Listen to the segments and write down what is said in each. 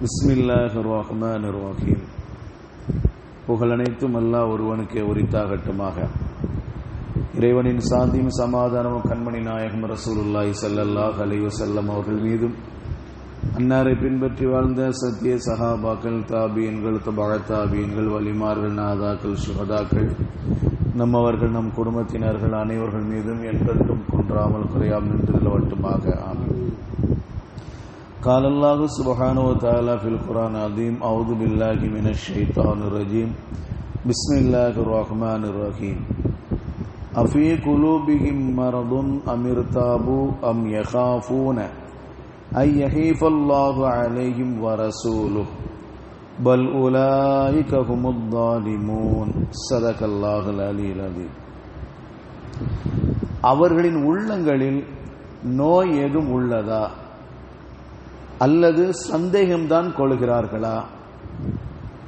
பிஸ்மில்லாஹிர் ரஹ்மானிர் ரஹீம். புகழனைத்தும் அல்லாஹ் ஒருவனுக்கே உரித்தாகட்டுமாக. இறைவனின் சாந்தியும் சமாதானமும் கண்மணி நாயகம் ரசூலுல்லாஹி ஸல்லல்லாஹு அலைஹி வஸல்லம் அவர்கள் மீதும், அன்னாரை பின்பற்றி வாழ்ந்த சத்திய சஹாபாக்கள், தாபியன்கள், தபஅ தாபியன்கள், வலிமார்கள், நாதாக்கள், சுஹதாக்கள், நம்மவர்கள், நம் குடும்பத்தினர்கள் அனைவர்கள் மீதும் என்றென்றும் குன்றாமல் குறையாமல் நின்று நிலவட்டுமாக. ஆமீன். قال الله سبحانه وتعالى في القرآن العظيم: أعوذ بالله من الشيطان الرجيم بسم الله الرحمن الرحيم أفي قلوبهم مرض أم ارتابوا أم يخافون أن يحيف الله عليهم ورسوله بل أولئك هم الظالمون صدق الله العلي العظيم. அவர்களின் உள்ளங்களில் நோய் ஏதும் உள்ளதா அல்லது சந்தேகம்தான் கொள்கிறார்களா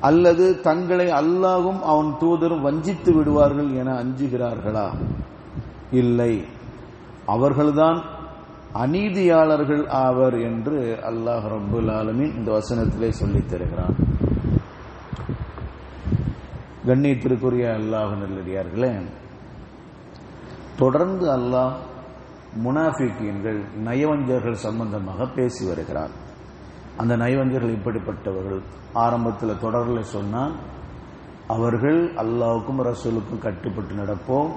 அல்லது தங்களை அல்லாஹ்வும் அவன் தூதரும் வஞ்சித்து விடுவார்கள் என அஞ்சுகிறார்களா? இல்லை, அவர்கள்தான் அநீதியாளர்கள் ஆவர் என்று அல்லாஹ் ரப்புல் ஆலமீன் இந்த வசனத்திலே சொல்லித் தருகிறான். கண்ணியத்திற்குரிய அல்லாஹ் நல்லடியார்களே, தொடர்ந்து அல்லாஹ் முனாஃபிகீன்கள், நயவஞ்சர்கள் சம்பந்தமாக பேசி வருகிறார். அந்த நயவஞ்சர்கள் இப்படிப்பட்டவர்கள். ஆரம்பத்தில் தொடரில் சொன்னால், அவர்கள் அல்லாஹ்வுக்கும் ரசூலுக்கும் கட்டுப்பட்டு நடப்போம்,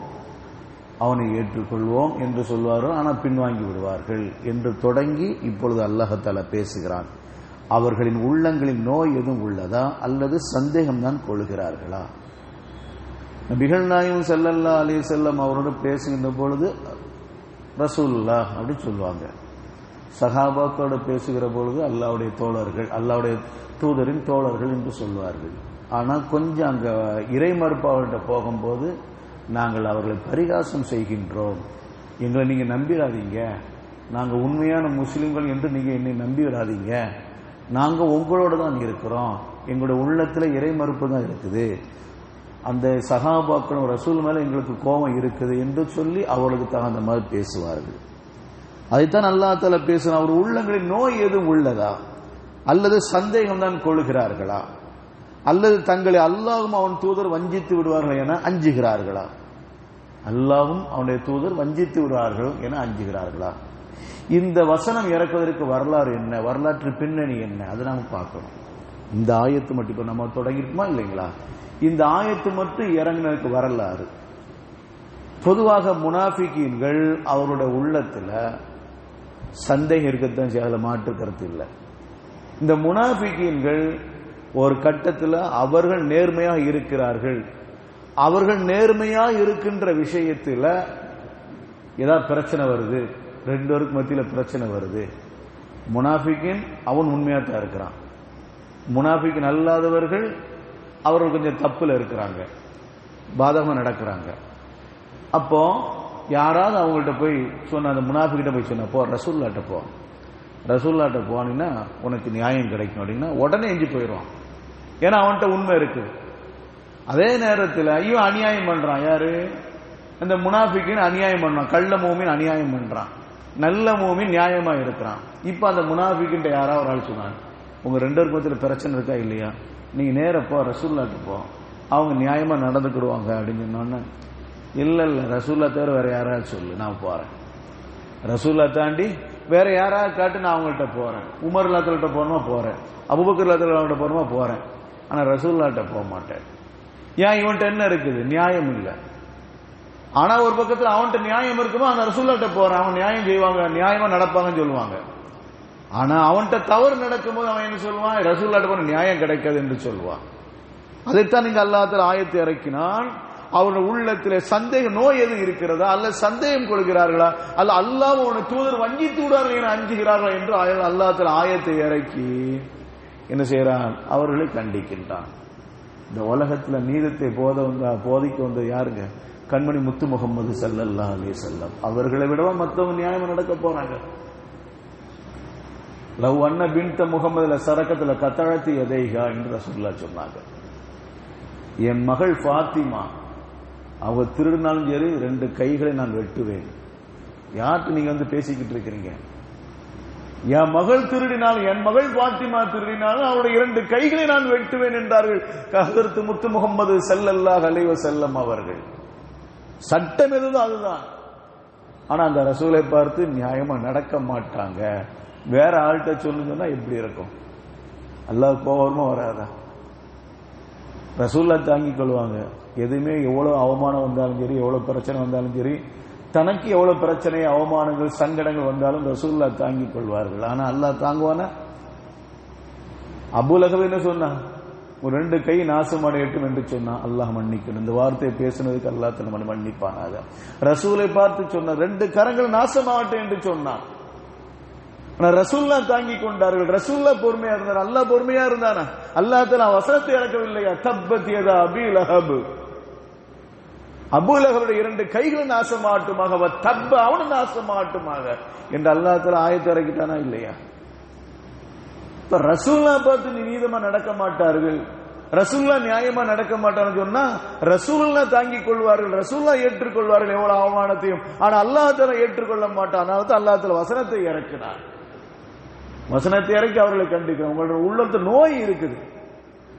அவனை ஏற்றுக்கொள்வோம் என்று சொல்வார்கள், ஆனால் பின்வாங்கி விடுவார்கள் என்று தொடங்கி இப்பொழுது அல்லாஹ் தஆலா பேசுகிறான். அவர்களின் உள்ளங்களில் நோய் எதுவும் உள்ளதா அல்லது சந்தேகம்தான் கொள்கிறார்களா? நபிகள் நாயகம் ஸல்லல்லாஹு அலைஹி வஸல்லம் அவரோடு பேசுகின்ற பொழுது ரசூலுல்லாஹ் அப்படி சொல்லுவாங்க. சஹாபாக்களோடு பேசுகிற பொழுது அல்லாஹ்வுடைய தோழர்கள், அல்லாஹ்வுடைய தூதரின் தோழர்கள் என்று சொல்வார்கள். ஆனால் கொஞ்சம் அங்க இறைமறுப்பாளர்கிட்ட போகும்போது, நாங்கள் அவர்களை பரிகாசம் செய்கின்றோம், எங்களை நீங்க நம்பிடாதீங்க, நாங்க உண்மையான முஸ்லிம்கள் என்று நீங்க என்னை நம்பிடாதீங்க, நாங்க உங்களோட தான் இருக்கிறோம், எங்களுடைய உள்ளத்துல இறைமறுப்பு தான் இருக்குது, அந்த சஹாபாக்களும் ரசூல் மேல எங்களுக்கு கோபம் இருக்குது என்று சொல்லி அவர்களுக்கு தகுந்த மாதிரி பேசுவார்கள். அதைத்தான் அல்லாஹ் தஆலா பேசுகிறான். அவர் உள்ளங்களில் நோய் எதுவும் உள்ளதா அல்லது சந்தேகம் தான் கொள்கிறார்களா அல்லது தங்களை அல்லாஹ்வும் அவன் தூதர் வஞ்சித்து விடுவார்கள் என அஞ்சுகிறார்களா? அல்லாஹ்வும் அவனுடைய தூதர் வஞ்சித்து விடுவார்கள் என அஞ்சுகிறார்களா? இந்த வசனம் இறக்குவதற்கு வரலாறு என்ன, வரலாற்று பின்னணி என்ன, அதை நாம பார்க்கணும். இந்த ஆயத்து மட்டும் இப்ப நம்ம தொடங்கிருக்குமா இல்லைங்களா? இந்த ஆயத்து மட்டும் இறங்கினதுக்கு வரலாறு. பொதுவாக முனாஃபிகீன்கள் அவருடைய உள்ளத்துல சந்தேகம் இருக்கத்தான் செய்ய, மாற்று கருத்து இல்லை. இந்த முனாஃபிகீன்கள் ஒரு கட்டத்தில் அவர்கள் நேர்மையாக இருக்கிறார்கள், அவர்கள் நேர்மையாக இருக்கின்ற விஷயத்தில் ஏதாவது பிரச்சனை வருது, ரெண்டு பேருக்கு மத்தியில் பிரச்சனை வருது. முனாஃபிகின் அவன் உண்மையாக தான் இருக்கிறான், முனாஃபிகின் அல்லாதவர்கள் அவர்கள் கொஞ்சம் தப்புல இருக்கிறாங்க, பாதகமா நடக்கிறாங்க. அப்போ யாராவது அவங்கள்ட்ட போய் சொன்ன, அந்த முனாஃபிகிட்ட போய் சொன்ன, போ ரசூலுல்லாஹ்ட்ட போ, ரசூலுல்லாஹ்ட்ட போனீங்கன்னா உனக்கு நியாயம் கிடைக்கும் அப்படின்னா உடனே எஞ்சி போயிடுவான். ஏன்னா அவன்கிட்ட உண்மை இருக்கு. அதே நேரத்தில் ஐயோ அநியாயம் பண்றான், யாரு? அந்த முனாஃபிகின் அநியாயம் பண்றான், கள்ள மூமின் அநியாயம் பண்றான், நல்ல மூமின் நியாயமா இருக்கிறான். இப்ப அந்த முனாஃபிகின்ட்ட யாராவது ஒரு ஆள் சொன்னாங்க, உங்க ரெண்டு பேருக்கு மத்தியில் பிரச்சனை இருக்கா இல்லையா, நீங்க நேர போ ரசூலுல்லாஹ்ட்ட போ, அவங்க நியாயமா நடந்துக்கிடுவாங்க அப்படின்னு சொன்னோன்னே, இல்ல இல்ல ரசூலுல்லாஹ் தவிர வேற யாராவது சொல்லு, நான் போறேன், ரசூலுல்லாஹ் தாண்டி வேற யாராவது காட்டு, நான் அவங்கள்ட்ட போறேன், உமர் ரலியல்லாஹு போகணுமா போறேன், அபூபக்கர் ரலியல்லாஹு போகணுமா போறேன், ஆனா ரசூலுல்லாஹ்ட்ட போக மாட்டேன். ஏன்? இவன்ட்ட என்ன இருக்குது? நியாயம் இல்லை. ஆனா ஒரு பக்கத்துல அவன்கிட்ட நியாயம் இருக்குமோ, அந்த ரசூலுல்லாஹ்ட்ட போறேன், அவன் நியாயம் செய்வாங்க, நியாயமா நடப்பாங்கன்னு சொல்லுவாங்க. ஆனா அவன்கிட்ட தவறு நடக்கும்போது அவன் என்ன சொல்லுவான்? ரசூலுல்லாஹ்ட்ட போன நியாயம் கிடைக்காது என்று சொல்லுவான். அதைத்தான் நீங்க அல்லாஹ் தஆலா ஆயத்தை இறக்கினான். அவருடைய உள்ளத்திலே சந்தேக நோய் எது இருக்கிறதா அல்ல சந்தேகம் கொள்கிறார்களா அல்ல அல்லாஹ் அவனுடைய தூதர் வஞ்சித்து விடுவார்கள் என அஞ்சுகிறார்களா என்று அல்லாஹ் தஆலா ஆயத்தை இறக்கி என்ன செய்யறான்? அவர்களை கண்டிக்கின்றான். இந்த உலகத்துல நீதத்தை போதிக்க வந்த யாருங்க? கண்மணி முத்து முகமது ஸல்லல்லாஹு அலைஹி வஸல்லம். அவர்களை விடவா மற்றவங்க நியாயம் நடக்க போறாங்க? லவ் அன்ன பின்த முகமதுல சரக்கத்துல கத்தழத்தி எதைகா என்று ரசூலுல்லாஹ் சொன்னாங்க. என் மகள் ஃபாத்திமா அவங்க திருடினாலும் சரி, ரெண்டு கைகளை நான் வெட்டுவேன். யார்கிட்ட நீங்க வந்து பேசிக்கிட்டு இருக்கிறீங்க? என் மகள் திருடினாலும், என் மகள் பாத்திமா திருடினாலும் அவருடைய 2 கைகளை நான் வெட்டுவேன் என்றார்கள் ஹஜ்ரத் முத்து முகமது ஸல்லல்லாஹு அலைஹி வஸல்லம் அவர்கள். சட்டம் எதுவும் அதுதான். ஆனா அந்த ரசூலை பார்த்து நியாயமா நடக்க மாட்டாங்க. வேற ஆள்கிட்ட சொல்லுங்கன்னா எப்படி இருக்கும்? அல்லாஹ் கோவமா வராதா? ரசூல்லா தாங்கிக் கொள்வாங்க. எதுவுமே எவ்வளவு அவமானம் வந்தாலும் சரி, எவ்வளவு பிரச்சனை வந்தாலும் சரி, தனக்கு எவ்வளவு பிரச்சனை, அவமானங்கள், சங்கடங்கள் வந்தாலும் ரசூல்லா தாங்கிக் கொள்வார்கள். ஆனா அல்லாஹ் தாங்குவானா? அபூலஹப் என்ன சொன்னா? ஒரு 2 கை நாசமடையட்டும் என்று சொன்னா அல்லாஹ் மன்னிக்கணும். இந்த வார்த்தையை பேசுனதுக்கு அல்லாஹ் தன்னை மன்னிப்பானாக. ரசூலை பார்த்து சொன்ன 2 கரங்கள் நாசமாகட்டும் என்று சொன்னான். ரசூல்லா தாங்கிக் கொண்டார்கள். ரசூல்லா பொறுமையா இருந்தார். அல்லாஹ் பொறுமையா இருந்தானா? அல்லாஹ் தஆலா வசனத்தை இறக்கவில்லையா? தப்பத் யதா அபீ லஹப், அபூலஹபுடைய 2 கைகள் நாசமாகட்டுமாக, தப்ப அவனு நாசமாகட்டுமாக என்று அல்லாஹ் தஆலா ஆயத்தை இறக்கிட்டானா இல்லையா? இப்ப ரசூல்லா பார்த்து நீதமா நடக்க மாட்டார்கள், ரசூல்லா நியாயமா நடக்க மாட்டார்கள் சொன்னா ரசூல்லா தாங்கிக் கொள்வார்கள், ரசூல்லா ஏற்றுக்கொள்வார்கள் எவ்வளவு அவமானத்தையும். ஆனா அல்லாஹ் தஆலா ஏற்றுக்கொள்ள மாட்டான். அதனால தான் அல்லாஹ் தஆலா வசனத்தை இறக்கினார். வசனத்தை இறக்கி அவர்களை கண்டிக்கிறார். உங்களோட உள்ளத்துல நோய் இருக்குது,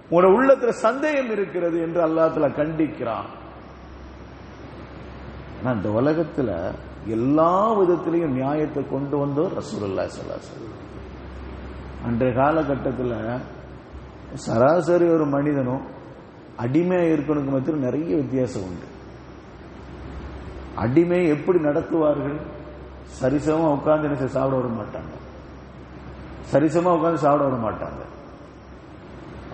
உங்களோட உள்ளத்துல சந்தேகம் இருக்கிறது என்று அல்லாஹ் தஆலா கண்டிக்கிறான். ஆனா இந்த உலகத்துல எல்லா விதத்திலையும் நியாயத்தை கொண்டு வந்தோர் ரசூலுல்லாஹி ஸல்லல்லாஹு அலைஹி வஸல்லம். அன்றைய காலகட்டத்தில் சராசரி ஒரு மனிதனும் அடிமையா இருக்கணுக்கு மத்தியில் நிறைய வித்தியாசம் உண்டு. அடிமையை எப்படி நடத்துவார்கள்? சரிசமா உட்கார்ந்து சாப்பிட வர மாட்டாங்க, சரிசமா உட்கார்ந்து சாப்பிட வர மாட்டாங்க.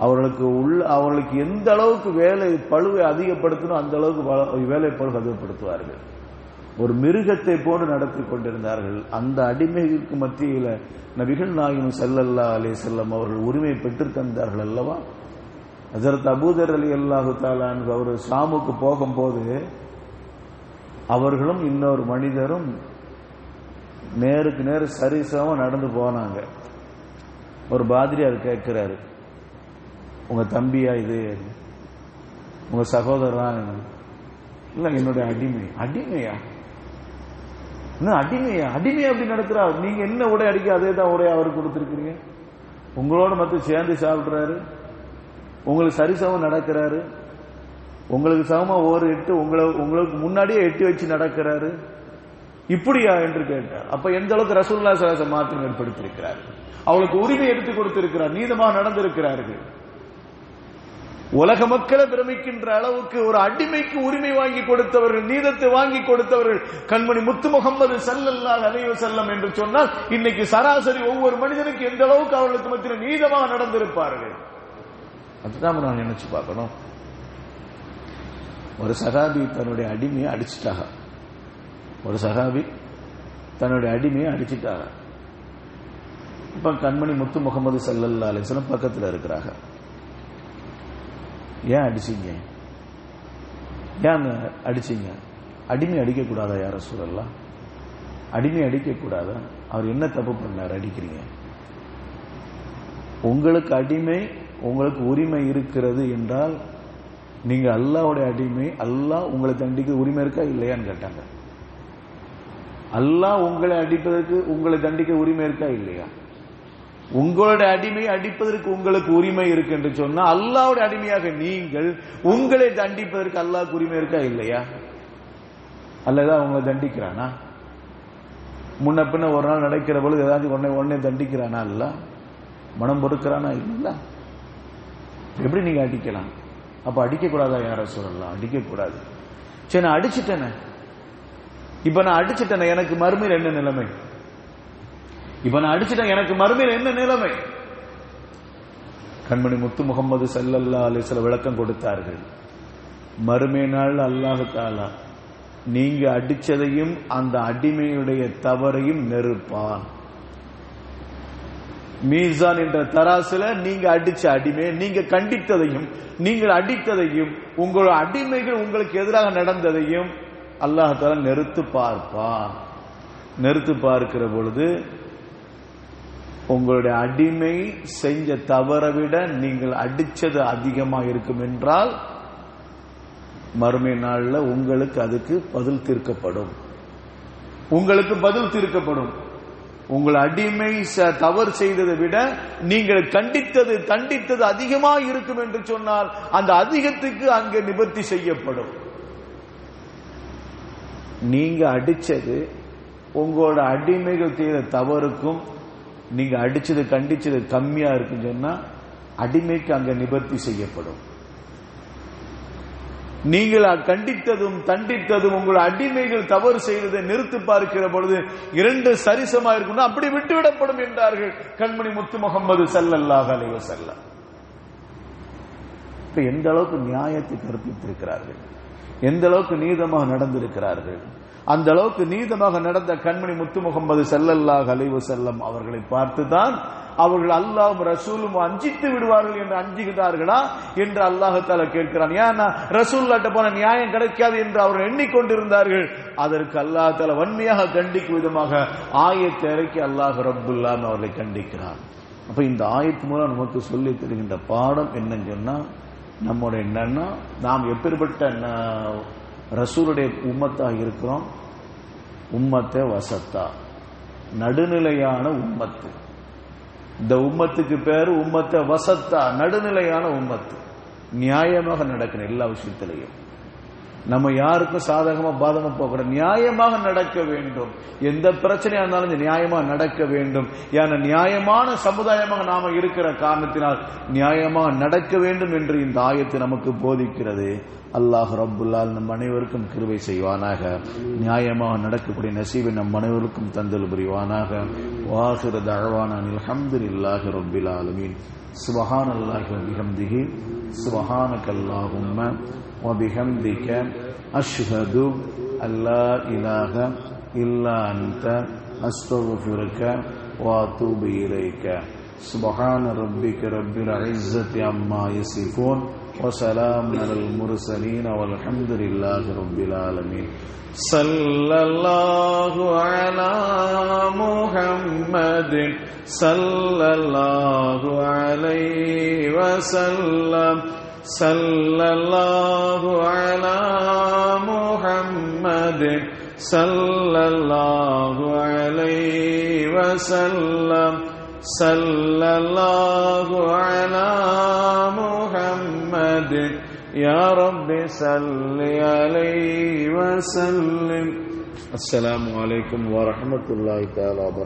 அவர்களுக்கு எந்த அளவுக்கு வேலை பளுவை அதிகப்படுத்தணும் அந்த அளவுக்கு வேலை பளு அதிகப்படுத்துவார்கள். ஒரு மிருகத்தை போன்று நடத்தி கொண்டிருந்தார்கள். அந்த அடிமைகளுக்கு மத்தியில் நபிகள் நாயகம் ஸல்லல்லாஹு அலைஹி வஸல்லம் அவர்கள் உரிமை பெற்று தந்தார்கள் அல்லவா? ஹஜ்ரத் அபூதர் ரலியல்லாஹு தஆலா அன்ஹு அவர் ஷாமுக்கு போகும்போது அவர்களும் இன்னொரு மனிதரும் நேருக்கு நேர் சரிசமா நடந்து போனாங்க. ஒரு பாதிரியார் கேட்கிறாரு, உங்க தம்பியா இது, உங்க சகோதரா? இல்ல என்னுடைய அடிமை. அடிமையா? இன்னும் அடிமையா? அடிமையா அப்படி நடத்துறாரு? நீங்க என்ன உடை அடிக்க அதே தான் உடைய அவருக்கு கொடுத்திருக்கிறீங்க. உங்களோட மத்த சேர்ந்து சாப்பிடுறாரு, உங்களுக்கு சரிசமம் நடக்கிறாரு, உங்களுக்கு சமமா ஒரு எட்டு உங்களுக்கு முன்னாடியே எட்டி வச்சு நடக்கிறாரு, இப்படியா என்று கேட்டார். அப்ப எந்த அளவுக்கு ரசூலுல்லாஹி ஸல்லல்லாஹு அலைஹி வஸல்லம் மாற்றம் ஏற்படுத்தியிருக்கிறார், அவளுக்கு உரிமை எடுத்துக் கொடுத்திருக்கிறார், நீதமாக நடந்திருக்கிறார்கள். உலக மக்களை பிரமிக்கின்ற அளவுக்கு ஒரு அடிமைக்கு உரிமை வாங்கி கொடுத்தவர்கள், நீதத்தை வாங்கி கொடுத்தவர்கள் கண்மணி முத்து முகமது ஸல்லல்லாஹு அலைஹி வஸல்லம் என்று சொன்னால் இன்னைக்கு சராசரி ஒவ்வொரு மனிதனுக்கு எந்த அளவுக்கு அவர்களுக்கு மத்தியில் நீதமாக நடந்திருப்பார்கள். அதுதான் நான் நினைச்சு பார்க்கணும். ஒரு சஹாபி தன்னுடைய அடிமையை அடிச்சுட்டாங்க. ஒரு சஹாபி தன்னுடைய அடிமையை அடிச்சுட்டாங்க. இப்ப கண்மணி முத்து முகமது ஸல்லல்லாஹு அலைஹி வஸல்லம் பக்கத்தில் இருக்கிறாங்க. ஏன் அடிச்சீங்க? ஏன் அடிச்சீங்க? அடிமை அடிக்க கூடாதா யா ரசூலல்லாஹ்? அடிமை அடிக்க கூடாதா? அவர் என்ன தப்பு பண்ணார் அடிக்கிறீங்க? உங்களுக்கு அடிமை, உங்களுக்கு உரிமை இருக்கிறது என்றால் நீங்க அல்லாஹ்வுடைய அடிமை, அல்லாஹ் உங்களை தண்டிக்க உரிமை இருக்கா இல்லையான்னு கேட்டாங்க. அல்லாஹ் உங்களை அடிப்பதற்கு உங்களை தண்டிக்க உரிமை இருக்கா இல்லையா? உங்களுடைய அடிமையை அடிப்பதற்கு உங்களுக்கு உரிமை இருக்கு என்று சொன்னா அல்லாஹ்வுடைய அடிமையாக நீங்கள் உங்களை தண்டிப்பதற்கு அல்லாஹ்வுக்கு உரிமை இருக்கா இல்லையா? அல்லாஹ் உங்களை தண்டிக்கிறானா? முன்ன பின்ன ஒரு நாள் நடக்கிற பொழுது ஏதாச்சும் உடனே தண்டிக்கிறானா? இல்ல. மனம் பொறுக்கிறானா? இல்ல. எப்படி நீங்க அடிக்கலாம்? அப்ப அடிக்க கூடாதா யார சொல்லலாம்? அடிக்க கூடாது. சரி, நான் அடிச்சுட்டேனே, இப்ப நான் அடிச்சுட்டேனே, எனக்கு மறுமையில் என்ன நிலைமை? இப்ப நான் அடிச்சுட்டேன், எனக்கு மறுமையில் என்ன நிலைமை? கண்மணி முத்து முகமது ஸல்லல்லாஹு அலைஹி வஸல்லம் விளக்கம் கொடுத்தார்கள். மறுமை நாள் அல்லாஹ் தஆலா நீங்க அடிச்சதையும் அந்த அடிமையுடைய தவறையும் நெருப்பான். மீசான் என்ற தராசுல நீங்க அடிச்ச அடிமை, நீங்க கண்டித்ததையும் நீங்கள் அடித்ததையும் உங்கள் அடிமைகள் உங்களுக்கு எதிராக நடந்ததையும் அல்லாஹ் தஆலா நெருத்து பார்ப்பான். நெருத்து பார்க்கிற பொழுது உங்களுடைய அடிமை செஞ்ச தவறை விட நீங்கள் அடிச்சது அதிகமாக இருக்கும் என்றால் மறுமை நாள்ல உங்களுக்கு அதுக்கு பதில் தீர்க்கப்படும். உங்களுக்கு பதில் தீர்க்கப்படும். உங்கள் அடிமை தவறு செய்ததை விட நீங்கள் கண்டித்தது தண்டித்தது அதிகமாக இருக்கும் என்று சொன்னால் அந்த அதிகத்துக்கு அங்கே நிவர்த்தி செய்யப்படும். நீங்க அடிச்சது உங்களோட அடிமைகள் செய்த தவறுக்கும் நீங்க அடிச்சது கண்டிச்சது கம்மியா இருக்குன்னு சொன்னா அடிமைக்கு அங்க நிவர்த்தி செய்யப்படும். நீங்கள் கண்டித்ததும் தண்டித்ததும் உங்கள் அடிமைகள் தவறு செய்ததை நிறுத்தி பார்க்கிற பொழுது 2 சரிசமா இருக்கும், அப்படி விட்டுவிடப்படும் என்றார்கள் கண்மணி முத்து முகமது ஸல்லல்லாஹு அலைஹி வஸல்லம். இப்ப எந்த அளவுக்கு நியாயத்தை கற்பித்திருக்கிறார்கள், எந்த அளவுக்கு நீதமாக நடந்திருக்கிறார்கள். அந்த அளவுக்கு நீதமாக நடந்த கண்மணி முத்து முகமது ஸல்லல்லாஹு அலைஹி வஸல்லம் அவர்களை பார்த்துதான் அவர்கள் அல்லாஹ்வும் ரசூலும் அஞ்சித்து விடுவார்கள் என்று அஞ்சுகிறார்களா என்று அல்லாஹ் தஆலா கேட்கிறான். ஏன்னா ரசூலுல்லாஹ்ட்ட போன நியாயம் கிடைக்காது என்று அவர்கள் எண்ணிக்கொண்டிருந்தார்கள். அதற்கு அல்லாஹ் தஆலா வன்மையாக கண்டிக்கும் விதமாக ஆயத்தை இறக்கி அல்லாஹ் ரப்புல் ஆலமீன் அவர்களை கண்டிக்கிறான். அப்ப இந்த ஆயத்து மூலம் நமக்கு சொல்லி தருகின்ற பாடம் என்னன்னு சொன்னா, நம்முடைய என்னன்னா நாம் எப்பேற்பட்ட ரசூலுடைய உம்மத்தாக இருக்கிறோம். உம்மத்தை வசத்தா, நடுநிலையான உம்மத்து. இந்த உம்மத்துக்கு பேரு உம்மத்தை வசத்தா, நடுநிலையான உம்மத்து. நியாயமாக நடக்கணும் எல்லா விஷயத்திலையும். நம்ம யாருக்கும் சாதகமா பாதகமா போகக்கூடாது, நியாயமாக நடக்க வேண்டும். எந்த பிரச்சனையா இருந்தாலும் நியாயமாக நடக்க வேண்டும். ஏன்னா நியாயமான சமுதாயமாக நாம இருக்கிற காரணத்தினால் நியாயமாக நடக்க வேண்டும் என்று இந்த ஆயத்து நமக்கு போதிக்கிறது. அல்லாஹ் ரப்புல் ஆலமீன் நம் அனைவருக்கும் கிருபை செய்வானாக. நியாயமாக நடக்கக்கூடிய நசீபை நம் அனைவருக்கும் தந்தல் புரிவானாக. வாஹிரு தஅவானா அல்ஹம்துலில்லாஹி ரப்பில் ஆலமீன். சுப்ஹானல்லாஹி வ பிஹம்திஹி சுப்ஹானக்கல்லாஹும்ம வ பிஹம்திக அஷ்ஹது அல்லா இலாஹ இல்லா அன்த அஸ்தக்ஃபிருக வ அத்தூபு இலைக. சுப்ஹான ரப்பிக ரப்பில் இஸ்ஸத்தி அம்மா யசிஃபூன் وسلام على المرسلين والحمد لله رب العالمين. صلى الله على محمد صلى الله عليه وسلم. صلى الله على محمد صلى الله عليه وسلم. صلى الله على محمد يا رب صل عليه وسلم. السلام عليكم ورحمة الله تعالى وبركاته.